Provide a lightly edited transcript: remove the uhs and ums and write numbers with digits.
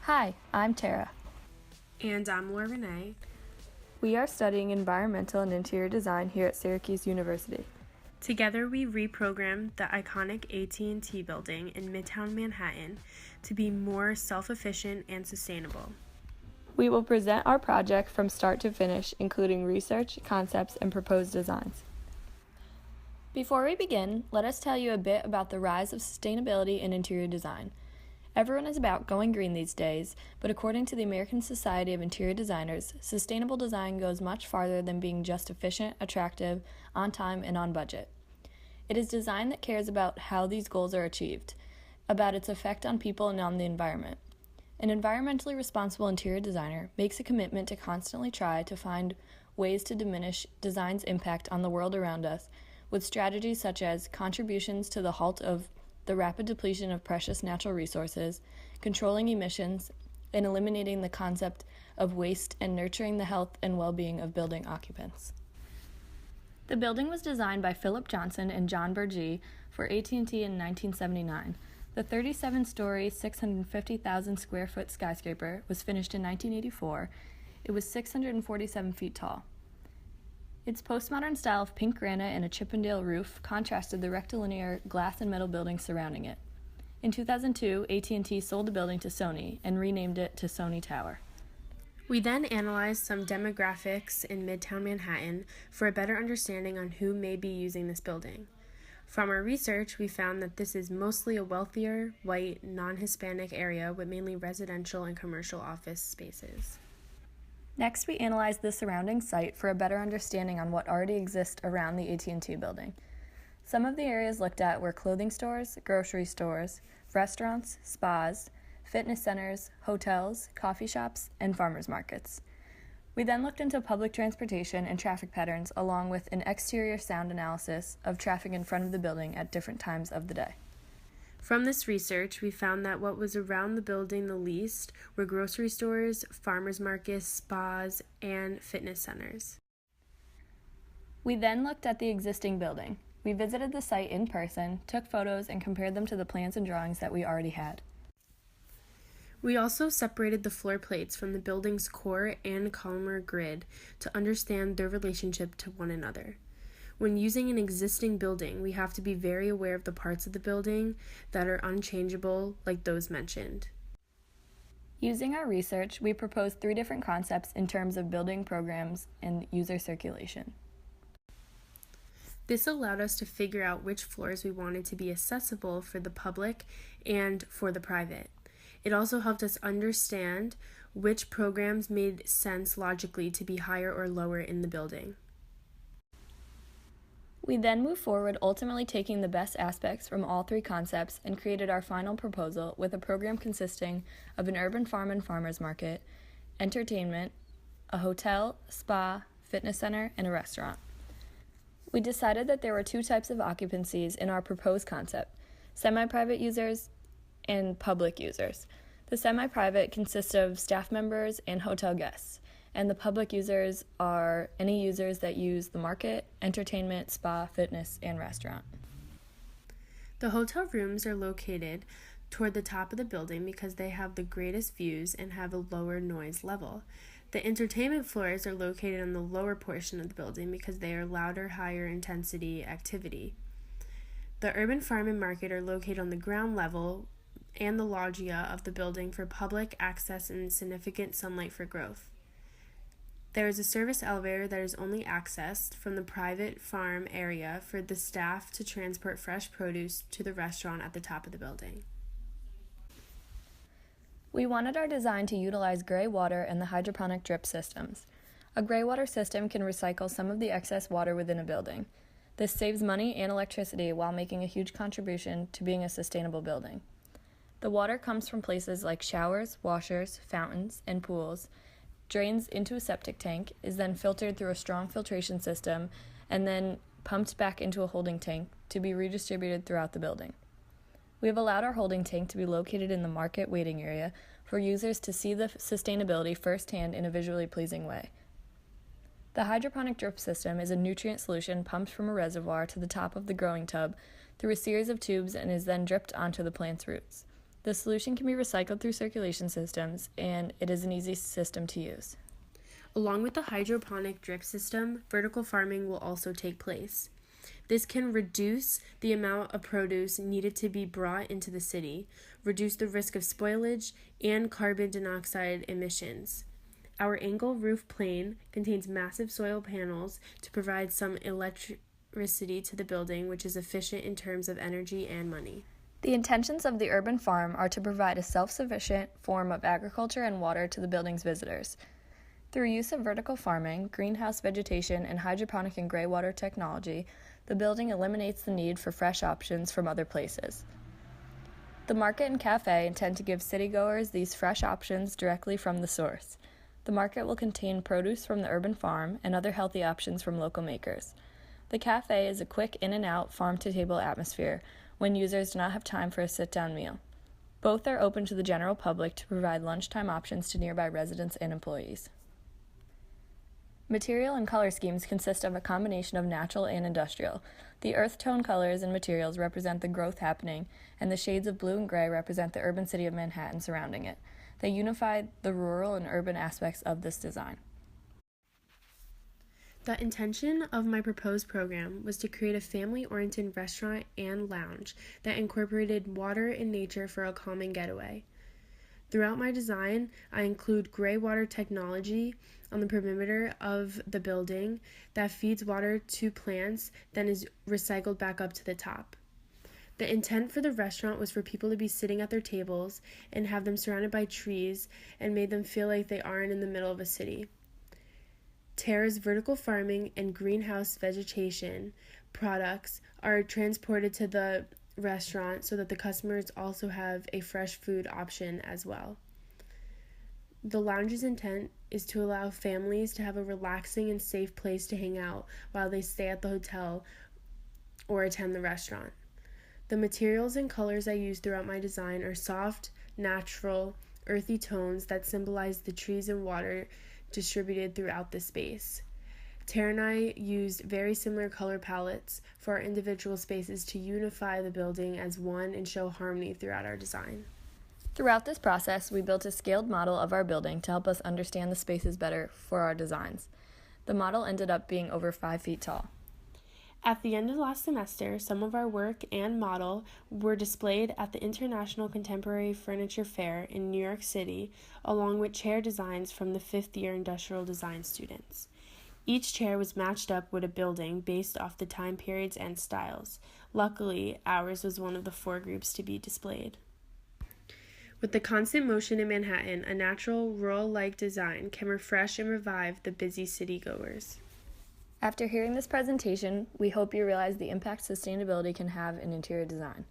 Hi, I'm Tara. And I'm Laura Renee. We are studying environmental and interior design here at Syracuse University. Together we reprogrammed the iconic AT&T building in Midtown Manhattan to be more self-efficient and sustainable. We will present our project from start to finish, including research, concepts, and proposed designs. Before we begin, let us tell you a bit about the rise of sustainability in interior design. Everyone is about going green these days, but according to the American Society of Interior Designers, sustainable design goes much farther than being just efficient, attractive, on time, and on budget. It is design that cares about how these goals are achieved, about its effect on people and on the environment. An environmentally responsible interior designer makes a commitment to constantly try to find ways to diminish design's impact on the world around us, with strategies such as contributions to the halt of the rapid depletion of precious natural resources, controlling emissions, and eliminating the concept of waste and nurturing the health and well-being of building occupants. The building was designed by Philip Johnson and John Burgee for AT&T in 1979. The 37-story, 650,000 square foot skyscraper was finished in 1984. It was 647 feet tall. Its postmodern style of pink granite and a Chippendale roof contrasted the rectilinear glass and metal buildings surrounding it. In 2002, AT&T sold the building to Sony and renamed it to Sony Tower. We then analyzed some demographics in Midtown Manhattan for a better understanding on who may be using this building. From our research, we found that this is mostly a wealthier, white, non-Hispanic area with mainly residential and commercial office spaces. Next, we analyzed the surrounding site for a better understanding on what already exists around the AT&T building. Some of the areas looked at were clothing stores, grocery stores, restaurants, spas, fitness centers, hotels, coffee shops, and farmers markets. We then looked into public transportation and traffic patterns along with an exterior sound analysis of traffic in front of the building at different times of the day. From this research, we found that what was around the building the least were grocery stores, farmers markets, spas, and fitness centers. We then looked at the existing building. We visited the site in person, took photos, and compared them to the plans and drawings that we already had. We also separated the floor plates from the building's core and columnar grid to understand their relationship to one another. When using an existing building, we have to be very aware of the parts of the building that are unchangeable, like those mentioned. Using our research, we proposed 3 different concepts in terms of building programs and user circulation. This allowed us to figure out which floors we wanted to be accessible for the public and for the private. It also helped us understand which programs made sense logically to be higher or lower in the building. We then moved forward, ultimately taking the best aspects from all 3 concepts and created our final proposal with a program consisting of an urban farm and farmers market, entertainment, a hotel, spa, fitness center, and a restaurant. We decided that there were 2 types of occupancies in our proposed concept, semi-private users and public users. The semi-private consists of staff members and hotel guests, and the public users are any users that use the market, entertainment, spa, fitness, and restaurant. The hotel rooms are located toward the top of the building because they have the greatest views and have a lower noise level. The entertainment floors are located on the lower portion of the building because they are louder, higher intensity activity. The urban farm and market are located on the ground level and the loggia of the building for public access and significant sunlight for growth. There is a service elevator that is only accessed from the private farm area for the staff to transport fresh produce to the restaurant at the top of the building. We wanted our design to utilize gray water and the hydroponic drip systems. A gray water system can recycle some of the excess water within a building. This saves money and electricity while making a huge contribution to being a sustainable building. The water comes from places like showers, washers, fountains, and pools, drains into a septic tank, is then filtered through a strong filtration system, and then pumped back into a holding tank to be redistributed throughout the building. We have allowed our holding tank to be located in the market waiting area for users to see the sustainability firsthand in a visually pleasing way. The hydroponic drip system is a nutrient solution pumped from a reservoir to the top of the growing tub through a series of tubes and is then dripped onto the plant's roots. The solution can be recycled through circulation systems, and it is an easy system to use. Along with the hydroponic drip system, vertical farming will also take place. This can reduce the amount of produce needed to be brought into the city, reduce the risk of spoilage, and carbon dioxide emissions. Our angle roof plane contains massive soil panels to provide some electricity to the building, which is efficient in terms of energy and money. The intentions of the urban farm are to provide a self-sufficient form of agriculture and water to the building's visitors. Through use of vertical farming, greenhouse vegetation, and hydroponic and gray water technology, the building eliminates the need for fresh options from other places. The market and cafe intend to give citygoers these fresh options directly from the source. The market will contain produce from the urban farm and other healthy options from local makers. The cafe is a quick in-and-out, farm-to-table atmosphere when users do not have time for a sit-down meal. Both are open to the general public to provide lunchtime options to nearby residents and employees. Material and color schemes consist of a combination of natural and industrial. The earth tone colors and materials represent the growth happening, and the shades of blue and gray represent the urban city of Manhattan surrounding it. They unify the rural and urban aspects of this design. The intention of my proposed program was to create a family-oriented restaurant and lounge that incorporated water and nature for a calming getaway. Throughout my design, I include gray water technology on the perimeter of the building that feeds water to plants, then is recycled back up to the top. The intent for the restaurant was for people to be sitting at their tables and have them surrounded by trees and made them feel like they aren't in the middle of a city. Terra's vertical farming and greenhouse vegetation products are transported to the restaurant so that the customers also have a fresh food option as well. The lounge's intent is to allow families to have a relaxing and safe place to hang out while they stay at the hotel or attend the restaurant. The materials and colors I use throughout my design are soft, natural, earthy tones that symbolize the trees and water distributed throughout the space. Tara and I used very similar color palettes for our individual spaces to unify the building as one and show harmony throughout our design. Throughout this process, we built a scaled model of our building to help us understand the spaces better for our designs. The model ended up being over 5 feet tall. At the end of last semester, some of our work and model were displayed at the International Contemporary Furniture Fair in New York City, along with chair designs from the 5th year industrial design students. Each chair was matched up with a building based off the time periods and styles. Luckily, ours was one of the 4 groups to be displayed. With the constant motion in Manhattan, a natural, rural-like design can refresh and revive the busy city-goers. After hearing this presentation, we hope you realize the impact sustainability can have in interior design.